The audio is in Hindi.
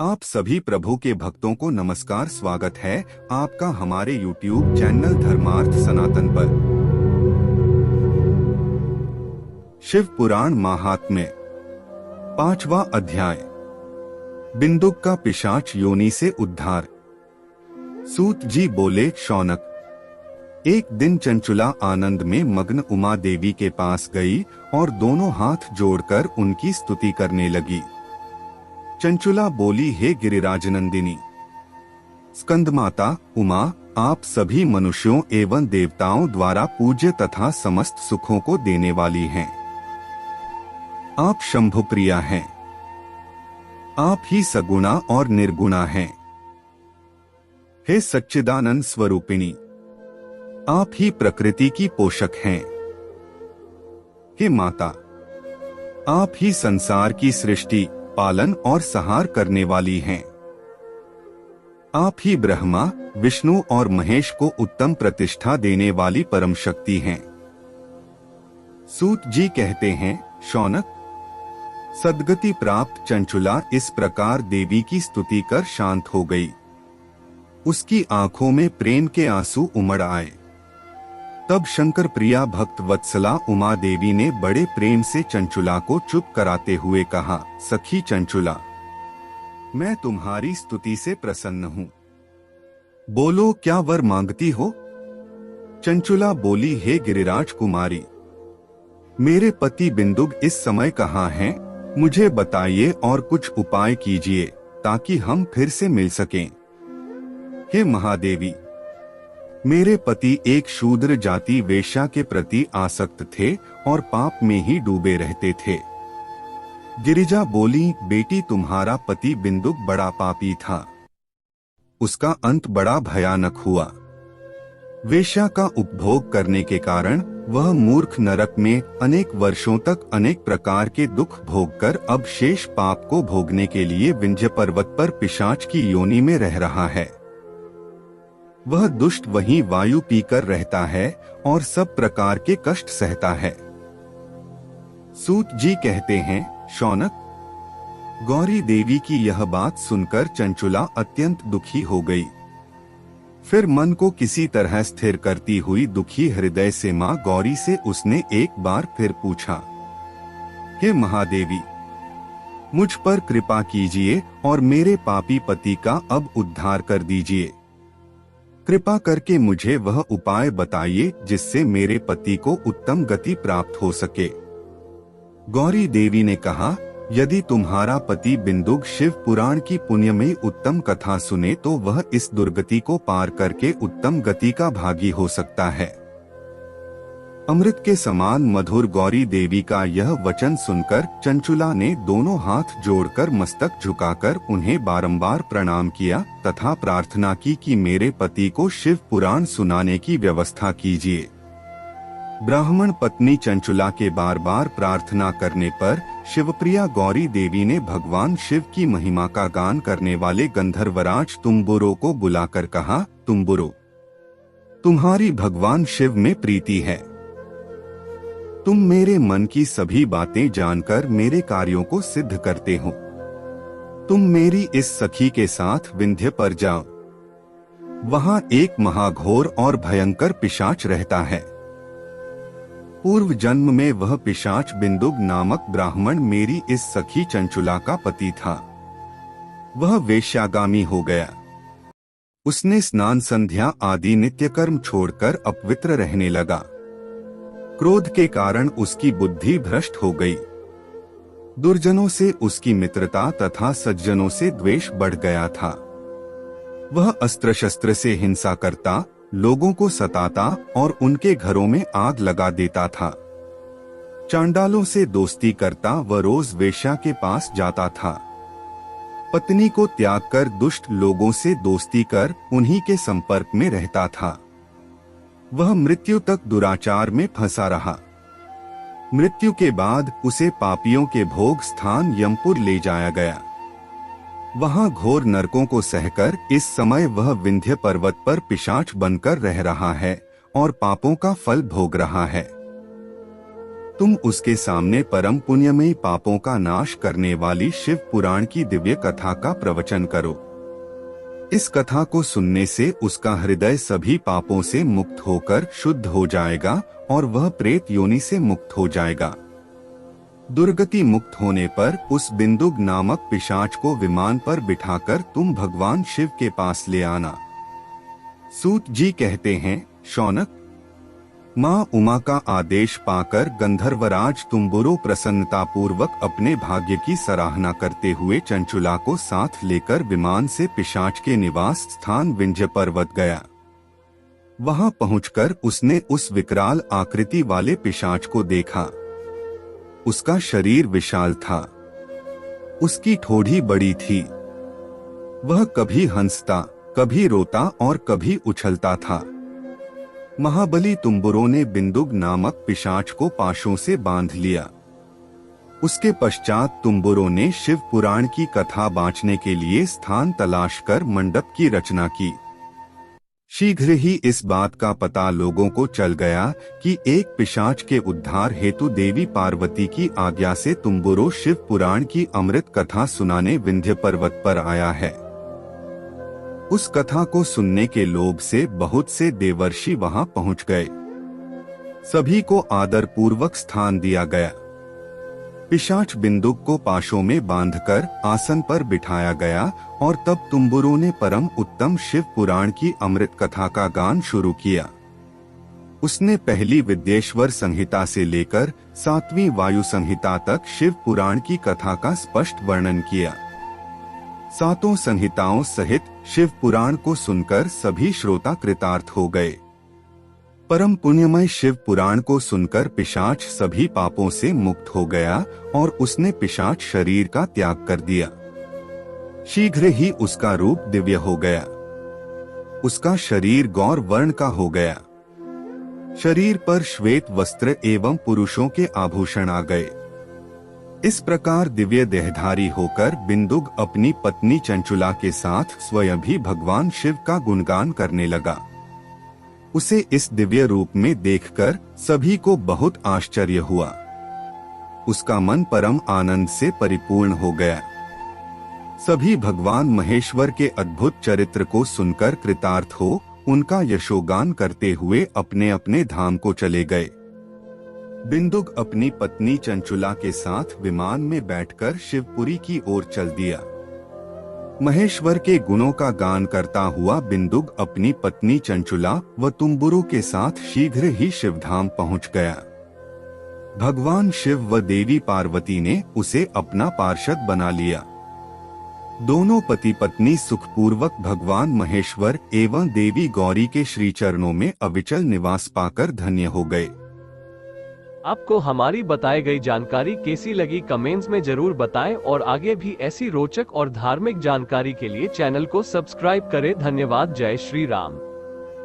आप सभी प्रभु के भक्तों को नमस्कार। स्वागत है आपका हमारे YouTube चैनल धर्मार्थ सनातन पर। शिव पुराण महात्म्य 5वां अध्याय। बिंदुक का पिशाच योनि से उद्धार। सूत जी बोले, शौनक, एक दिन चंचुला आनंद में मग्न उमा देवी के पास गई और दोनों हाथ जोड़कर उनकी स्तुति करने लगी। चंचुला बोली, हे गिरिराजनंदिनी, स्कंदमाता उमा, आप सभी मनुष्यों एवं देवताओं द्वारा पूज्य तथा समस्त सुखों को देने वाली हैं। आप शंभुप्रिया हैं। आप ही सगुणा और निर्गुणा हैं। हे सच्चिदानंद स्वरूपिणी, आप ही प्रकृति की पोषक हैं। हे माता, आप ही संसार की सृष्टि, पालन और संहार करने वाली हैं। आप ही ब्रह्मा, विष्णु और महेश को उत्तम प्रतिष्ठा देने वाली परम शक्ति हैं। सूत जी कहते हैं, शौनक, सद्गति प्राप्त चंचुला इस प्रकार देवी की स्तुति कर शांत हो गई। उसकी आंखों में प्रेम के आंसू उमड़ आए। तब शंकर प्रिया भक्त वत्सला उमा देवी ने बड़े प्रेम से चंचुला को चुप कराते हुए कहा, सखी चंचुला, मैं तुम्हारी स्तुति से प्रसन्न हूँ। बोलो, क्या वर मांगती हो? चंचुला बोली, हे गिरिराज कुमारी, मेरे पति बिंदुक इस समय कहाँ हैं? मुझे बताइए और कुछ उपाय कीजिए ताकि हम फिर से मिल सकें। हे महादेवी, मेरे पति एक शूद्र जाति वेश्या के प्रति आसक्त थे और पाप में ही डूबे रहते थे। गिरिजा बोली, बेटी, तुम्हारा पति बिंदुक बड़ा पापी था। उसका अंत बड़ा भयानक हुआ। वेश्या का उपभोग करने के कारण वह मूर्ख नरक में अनेक वर्षों तक अनेक प्रकार के दुख भोगकर अब शेष पाप को भोगने के लिए विंध्य पर्वत पर पिशाच की योनि में रह रहा है। वह दुष्ट वहीं वायु पीकर रहता है और सब प्रकार के कष्ट सहता है। सूत जी कहते हैं, शौनक, गौरी देवी की यह बात सुनकर चंचुला अत्यंत दुखी हो गई। फिर मन को किसी तरह स्थिर करती हुई दुखी हृदय से मां गौरी से उसने एक बार फिर पूछा, हे महादेवी, मुझ पर कृपा कीजिए और मेरे पापी पति का अब उद्धार कर दीजिए। कृपा करके मुझे वह उपाय बताइए जिससे मेरे पति को उत्तम गति प्राप्त हो सके। गौरी देवी ने कहा, यदि तुम्हारा पति बिंदुक शिव पुराण की पुण्यमयी उत्तम कथा सुने तो वह इस दुर्गति को पार करके उत्तम गति का भागी हो सकता है। अमृत के समान मधुर गौरी देवी का यह वचन सुनकर चंचुला ने दोनों हाथ जोड़कर मस्तक झुकाकर उन्हें बारंबार प्रणाम किया तथा प्रार्थना की कि मेरे पति को शिव पुराण सुनाने की व्यवस्था कीजिए। ब्राह्मण पत्नी चंचुला के बार बार प्रार्थना करने पर शिवप्रिया गौरी देवी ने भगवान शिव की महिमा का गान करने वाले गंधर्वराज तुम्बुरो को बुलाकर कहा, तुम्बुरो, तुम्हारी भगवान शिव में प्रीति है। तुम मेरे मन की सभी बातें जानकर मेरे कार्यों को सिद्ध करते हो। तुम मेरी इस सखी के साथ विंध्य पर जाओ। वहां एक महाघोर और भयंकर पिशाच रहता है। पूर्व जन्म में वह पिशाच बिंदुक नामक ब्राह्मण मेरी इस सखी चंचुला का पति था। वह वेश्यागामी हो गया। उसने स्नान संध्या आदि नित्य कर्म छोड़कर अपवित्र रहने लगा। क्रोध के कारण उसकी बुद्धि भ्रष्ट हो गई। दुर्जनों से उसकी मित्रता तथा सज्जनों से द्वेष बढ़ गया था। वह अस्त्र शस्त्र से हिंसा करता, लोगों को सताता और उनके घरों में आग लगा देता था। चांडालों से दोस्ती करता व रोज वेश्या के पास जाता था। पत्नी को त्याग कर दुष्ट लोगों से दोस्ती कर उन्हीं के संपर्क में रहता था। वह मृत्यु तक दुराचार में फंसा रहा। मृत्यु के बाद उसे पापियों के भोग स्थान यमपुर ले जाया गया। वहां घोर नरकों को सहकर इस समय वह विंध्य पर्वत पर पिशाच बनकर रह रहा है और पापों का फल भोग रहा है। तुम उसके सामने परम पुण्यमयी पापों का नाश करने वाली शिव पुराण की दिव्य कथा का प्रवचन करो। इस कथा को सुनने से उसका हृदय सभी पापों से मुक्त होकर शुद्ध हो जाएगा और वह प्रेत योनि से मुक्त हो जाएगा। दुर्गति मुक्त होने पर उस बिंदुक नामक पिशाच को विमान पर बिठाकर तुम भगवान शिव के पास ले आना। सूत जी कहते हैं, शौनक, माँ उमा का आदेश पाकर गंधर्वराज तुम्बुरु प्रसन्नतापूर्वक अपने भाग्य की सराहना करते हुए चंचुला को साथ लेकर विमान से पिशाच के निवास स्थान विंध्य पर्वत गया। वहां पहुंचकर उसने उस विकराल आकृति वाले पिशाच को देखा। उसका शरीर विशाल था, उसकी ठोड़ी बड़ी थी। वह कभी हंसता, कभी रोता और कभी उछलता था। महाबली तुम्बुरो ने बिंदुक नामक पिशाच को पाशों से बांध लिया। उसके पश्चात तुम्बुरो ने शिव पुराण की कथा बांचने के लिए स्थान तलाश कर मंडप की रचना की। शीघ्र ही इस बात का पता लोगों को चल गया कि एक पिशाच के उद्धार हेतु देवी पार्वती की आज्ञा से तुम्बुरो शिव पुराण की अमृत कथा सुनाने विंध्य पर्वत पर आया है। उस कथा को सुनने के लोभ से बहुत से देवर्षि वहां पहुंच गए। सभी को आदर पूर्वक स्थान दिया गया। पिशाच बिंदुक को पाशों में बांधकर आसन पर बिठाया गया और तब तुम्बुरु ने परम उत्तम शिव पुराण की अमृत कथा का गान शुरू किया। उसने पहली विद्येश्वर संहिता से लेकर 7वीं वायु संहिता तक शिव पुराण की कथा का स्पष्ट वर्णन किया। 7 संहिताओं सहित शिव पुराण को सुनकर सभी श्रोता कृतार्थ हो गए। परम पुण्यमय शिव पुराण को सुनकर पिशाच सभी पापों से मुक्त हो गया और उसने पिशाच शरीर का त्याग कर दिया। शीघ्र ही उसका रूप दिव्य हो गया। उसका शरीर गौर वर्ण का हो गया। शरीर पर श्वेत वस्त्र एवं पुरुषों के आभूषण आ गए। इस प्रकार दिव्य देहधारी होकर बिंदुक अपनी पत्नी चंचुला के साथ स्वयं भी भगवान शिव का गुणगान करने लगा। उसे इस दिव्य रूप में देखकर सभी को बहुत आश्चर्य हुआ। उसका मन परम आनंद से परिपूर्ण हो गया। सभी भगवान महेश्वर के अद्भुत चरित्र को सुनकर कृतार्थ हो उनका यशोगान करते हुए अपने अपने धाम को चले गए। बिंदुक अपनी पत्नी चंचुला के साथ विमान में बैठकर शिवपुरी की ओर चल दिया। महेश्वर के गुणों का गान करता हुआ बिंदुक अपनी पत्नी चंचुला व तुम्बुरु के साथ शीघ्र ही शिवधाम पहुंच गया। भगवान शिव व देवी पार्वती ने उसे अपना पार्षद बना लिया। दोनों पति पत्नी सुखपूर्वक भगवान महेश्वर एवं देवी गौरी के श्री चरणों में अविचल निवास पाकर धन्य हो गए। आपको हमारी बताई गई जानकारी कैसी लगी कमेंट्स में जरूर बताएं और आगे भी ऐसी रोचक और धार्मिक जानकारी के लिए चैनल को सब्सक्राइब करें। धन्यवाद। जय श्री राम।